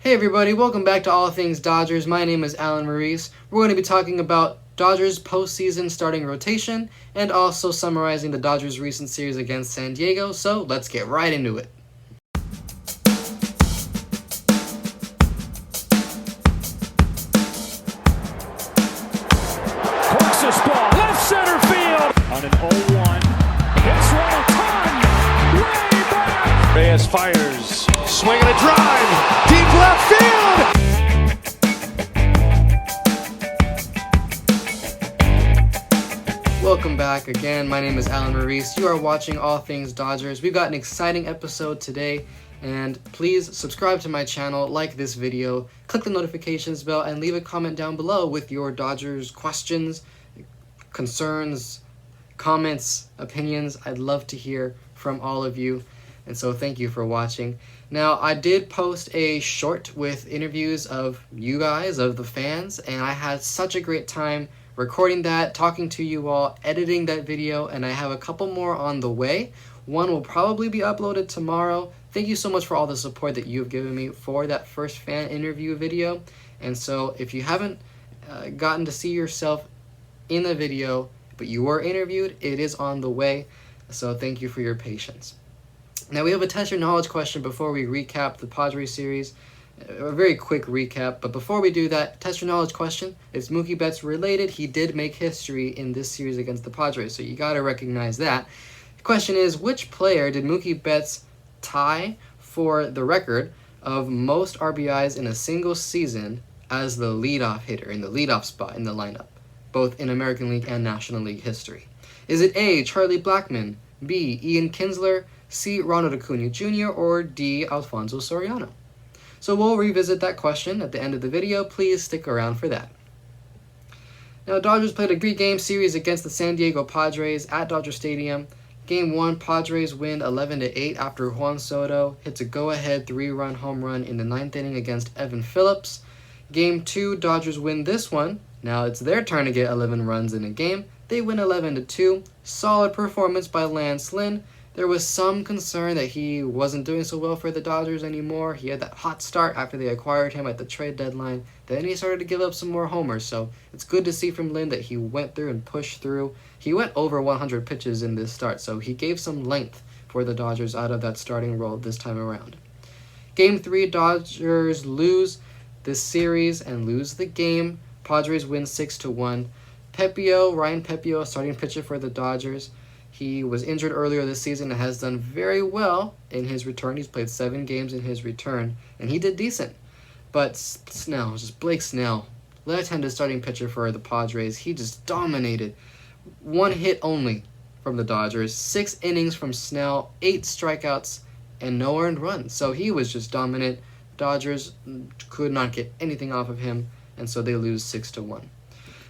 Hey everybody, welcome back to All Things Dodgers. My name is Alan Maurice. We're going to be talking about Dodgers postseason starting rotation and also summarizing the Dodgers' recent series against San Diego, so let's get right into it. Corks this ball, left center field on an 0-1. Hits one a ton, way back. Reyes fires, swing and a drive, deep left field. Welcome back again. My name is Alan Maurice. You are watching All Things Dodgers. We've got an exciting episode today, and please subscribe to my channel, like this video, click the notifications bell, and leave a comment down below with your Dodgers questions, concerns, comments, opinions. I'd love to hear from all of you, and so thank you for watching. Now, I did post a short with interviews of you guys, of the fans, and I had such a great time recording that, talking to you all, editing that video, and I have a couple more on the way. One will probably be uploaded tomorrow. Thank you so much for all the support that you've given me for that first fan interview video. And so if you haven't gotten to see yourself in the video, but you were interviewed, it is on the way. So thank you for your patience. Now we have a test your knowledge question before we recap the Padres series. A very quick recap, but before we do that, test your knowledge question. It's Mookie Betts related. He did make history in this series against the Padres, so you gotta recognize that. The question is, which player did Mookie Betts tie for the record of most RBIs in a single season as the leadoff hitter, in the leadoff spot in the lineup, both in American League and National League history? Is it A, Charlie Blackmon, B, Ian Kinsler, C, Ronald Acuna Jr., or D, Alfonso Soriano? So we'll revisit that question at the end of the video. Please stick around for that. Now, Dodgers played a 3-game series against the San Diego Padres at Dodger Stadium. Game 1, Padres win 11-8 after Juan Soto hits a go-ahead 3-run home run in the 9th inning against Evan Phillips. Game 2, Dodgers win this one. Now it's their turn to get 11 runs in a game. They win 11-2. Solid performance by Lance Lynn. There was some concern that he wasn't doing so well for the Dodgers anymore. He had that hot start after they acquired him at the trade deadline. Then he started to give up some more homers, so it's good to see from Lynn that he went through and pushed through. He went over 100 pitches in this start, so he gave some length for the Dodgers out of that starting role this time around. Game 3, Dodgers lose this series and lose the game. Padres win 6-1. Ryan Pepiot, starting pitcher for the Dodgers. He was injured earlier this season and has done very well in his return. He's played 7 games in his return, and he did decent. But Blake Snell, left-handed starting pitcher for the Padres, he just dominated. 1 hit only from the Dodgers, 6 innings from Snell, 8 strikeouts, and no earned runs. So he was just dominant. Dodgers could not get anything off of him, and so they lose 6-1.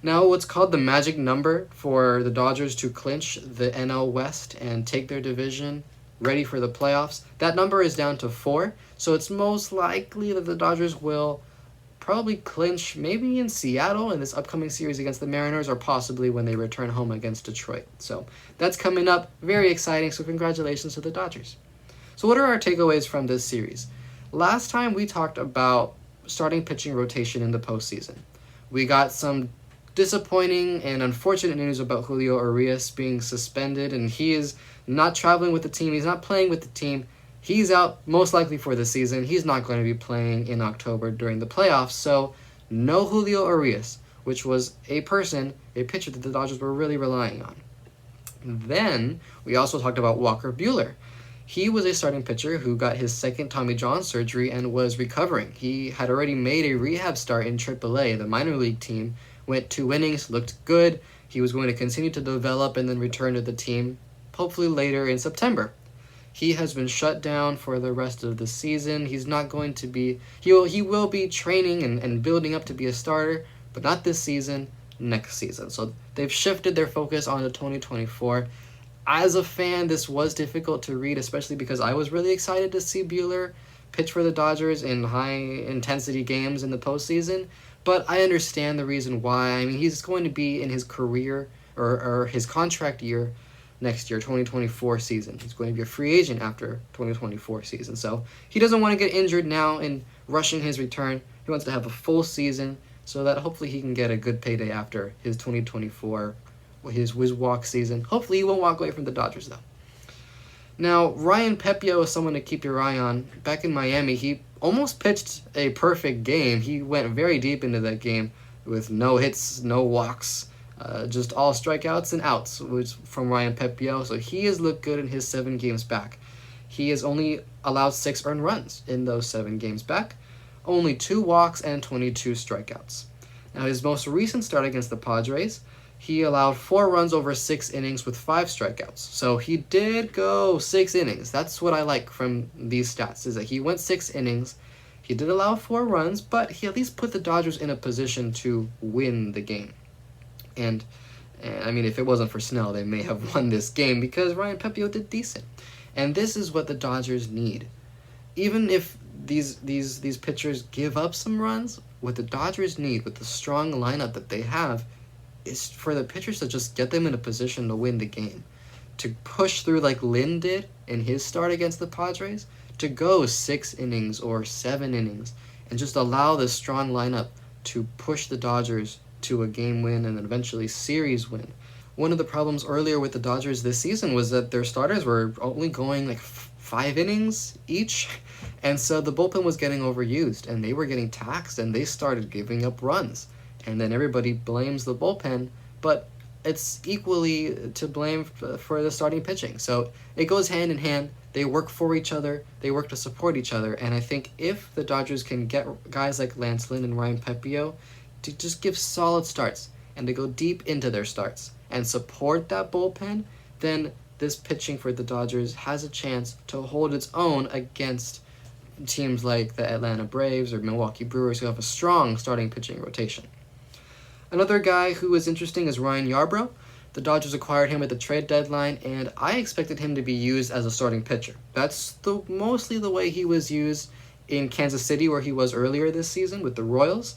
Now, what's called the magic number for the Dodgers to clinch the NL West and take their division ready for the playoffs, that number is down to 4. So it's most likely that the Dodgers will probably clinch maybe in Seattle in this upcoming series against the Mariners, or possibly when they return home against Detroit. So that's coming up. Very exciting. So congratulations to the Dodgers. So what are our takeaways from this series? Last time we talked about starting pitching rotation in the postseason. We got some disappointing and unfortunate news about Julio Urias being suspended, and he is not traveling with the team. He's not playing with the team. He's out most likely for the season. He's not going to be playing in October during the playoffs, so no Julio Urias, which was a pitcher that the Dodgers were really relying on. Then we also talked about Walker Buehler. He was a starting pitcher who got his second Tommy John surgery and was recovering. He had already made a rehab start in AAA, the minor league team, went 2 innings, looked good. He was going to continue to develop and then return to the team, hopefully later in September. He has been shut down for the rest of the season. He's not going to be... He will be training and building up to be a starter, but not this season, next season. So they've shifted their focus on to 2024. As a fan, this was difficult to read, especially because I was really excited to see Buehler pitch for the Dodgers in high-intensity games in the postseason. But I understand the reason why. I mean, he's going to be in his career or his contract year next year, 2024 season. He's going to be a free agent after 2024 season. So he doesn't want to get injured now in rushing his return. He wants to have a full season so that hopefully he can get a good payday after his 2024, his walk season. Hopefully he won't walk away from the Dodgers, though. Now, Ryan Pepiot is someone to keep your eye on. Back in Miami, he almost pitched a perfect game. He went very deep into that game with no hits, no walks, just all strikeouts and outs from Ryan Pepiot. So he has looked good in his 7 games back. He has only allowed 6 earned runs in those 7 games back, only 2 walks and 22 strikeouts. Now, his most recent start against the Padres, he allowed 4 runs over 6 innings with 5 strikeouts. So he did go 6 innings. That's what I like from these stats, is that he went 6 innings. He did allow 4 runs, but he at least put the Dodgers in a position to win the game. And I mean, if it wasn't for Snell, they may have won this game because Ryan Pepiot did decent. And this is what the Dodgers need. Even if these pitchers give up some runs, what the Dodgers need with the strong lineup that they have is for the pitchers to just get them in a position to win the game. To push through like Lynn did in his start against the Padres, to go 6 innings or 7 innings and just allow this strong lineup to push the Dodgers to a game win and eventually series win. One of the problems earlier with the Dodgers this season was that their starters were only going like 5 innings each, and so the bullpen was getting overused and they were getting taxed and they started giving up runs. And then everybody blames the bullpen, but it's equally to blame for the starting pitching. So it goes hand in hand. They work for each other. They work to support each other. And I think if the Dodgers can get guys like Lance Lynn and Ryan Pepiot to just give solid starts and to go deep into their starts and support that bullpen, then this pitching for the Dodgers has a chance to hold its own against teams like the Atlanta Braves or Milwaukee Brewers who have a strong starting pitching rotation. Another guy who is interesting is Ryan Yarbrough. The Dodgers acquired him at the trade deadline, and I expected him to be used as a starting pitcher. That's mostly the way he was used in Kansas City, where he was earlier this season with the Royals.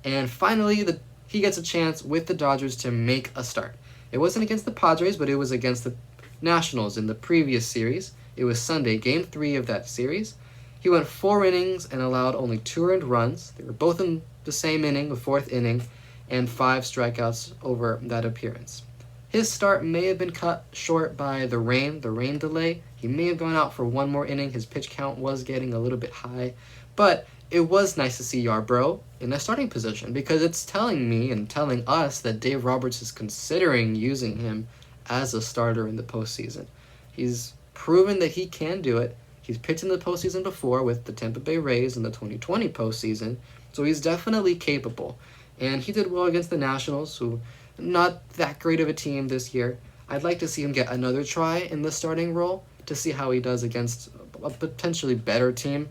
And finally, he gets a chance with the Dodgers to make a start. It wasn't against the Padres, but it was against the Nationals in the previous series. It was Sunday, Game 3 of that series. He went 4 innings and allowed only 2 earned runs. They were both in the same inning, the 4th inning, and 5 strikeouts over that appearance. His start may have been cut short by the rain delay. He may have gone out for 1 more inning. His pitch count was getting a little bit high. But it was nice to see Yarbrough in a starting position because it's telling me and telling us that Dave Roberts is considering using him as a starter in the postseason. He's proven that he can do it. He's pitched in the postseason before with the Tampa Bay Rays in the 2020 postseason, so he's definitely capable. And he did well against the Nationals, who not that great of a team this year. I'd like to see him get another try in the starting role to see how he does against a potentially better team.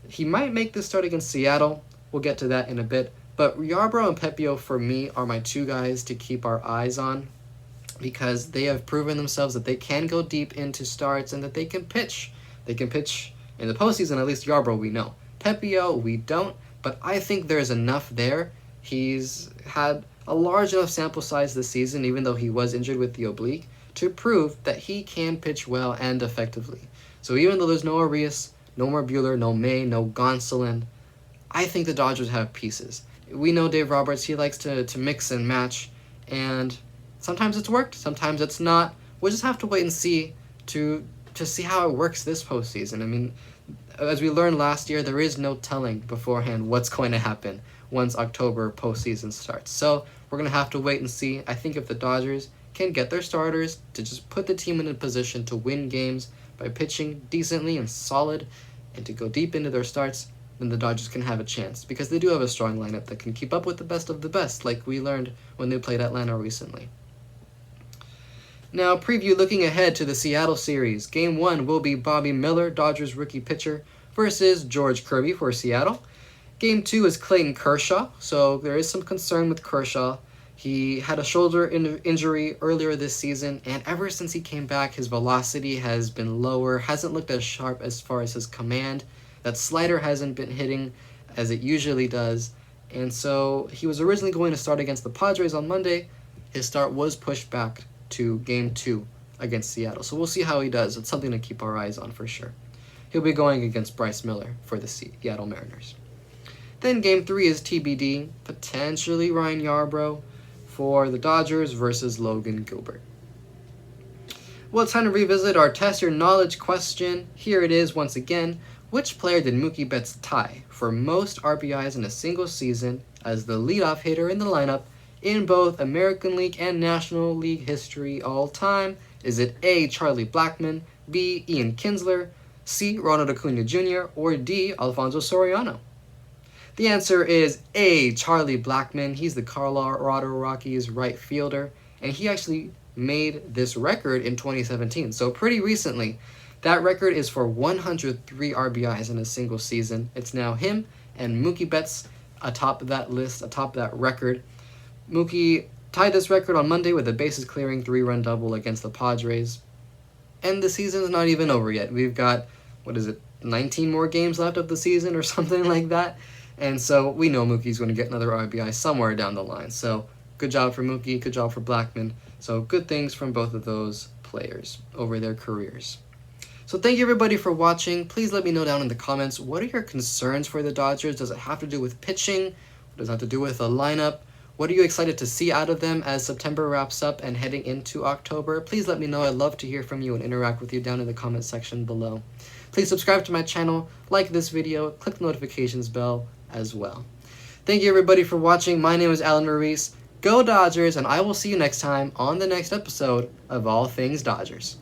He might make this start against Seattle. We'll get to that in a bit. But Yarbrough and Pepiot, for me, are my 2 guys to keep our eyes on because they have proven themselves that they can go deep into starts and that they can pitch. They can pitch in the postseason, at least Yarbrough we know. Pepiot, we don't, but I think there's enough there. He's had a large enough sample size this season, even though he was injured with the oblique, to prove that he can pitch well and effectively. So even though there's no Arias, no more Buehler, no May, no Gonsolin, I think the Dodgers have pieces. We know Dave Roberts, he likes to mix and match, and sometimes it's worked, sometimes it's not. We'll just have to wait and see to see how it works this postseason. I mean, as we learned last year, there is no telling beforehand what's going to happen once October postseason starts. So we're going to have to wait and see. I think if the Dodgers can get their starters to just put the team in a position to win games by pitching decently and solid and to go deep into their starts, then the Dodgers can have a chance because they do have a strong lineup that can keep up with the best of the best, like we learned when they played Atlanta recently. Now, preview looking ahead to the Seattle series. Game 1 will be Bobby Miller, Dodgers rookie pitcher, versus George Kirby for Seattle. Game 2 is Clayton Kershaw, so there is some concern with Kershaw. He had a shoulder injury earlier this season, and ever since he came back, his velocity has been lower, hasn't looked as sharp as far as his command. That slider hasn't been hitting as it usually does, and so he was originally going to start against the Padres on Monday. His start was pushed back to Game 2 against Seattle. So we'll see how he does. It's something to keep our eyes on for sure. He'll be going against Bryce Miller for the Seattle Mariners. Then Game 3 is TBD, potentially Ryan Yarbrough for the Dodgers versus Logan Gilbert. Well, it's time to revisit our Test Your Knowledge question. Here it is once again. Which player did Mookie Betts tie for most RBIs in a single season as the leadoff hitter in the lineup in both American League and National League history all time? Is it A. Charlie Blackmon, B. Ian Kinsler, C. Ronald Acuna Jr., or D. Alfonso Soriano? The answer is A. Charlie Blackmon. He's the Colorado Rockies right fielder, and he actually made this record in 2017, so pretty recently. That record is for 103 RBIs in a single season. It's now him and Mookie Betts atop that list, atop that record. Mookie tied this record on Monday with a bases-clearing 3-run double against the Padres. And the season's not even over yet. We've got, 19 more games left of the season or something like that. And so we know Mookie's going to get another RBI somewhere down the line. So good job for Mookie, good job for Blackmon. So good things from both of those players over their careers. So thank you everybody for watching. Please let me know down in the comments, what are your concerns for the Dodgers? Does it have to do with pitching? Does it have to do with a lineup? What are you excited to see out of them as September wraps up and heading into October? Please let me know. I'd love to hear from you and interact with you down in the comment section below. Please subscribe to my channel, like this video, click the notifications bell as well. Thank you everybody for watching. My name is Alan Maurice. Go Dodgers, and I will see you next time on the next episode of All Things Dodgers.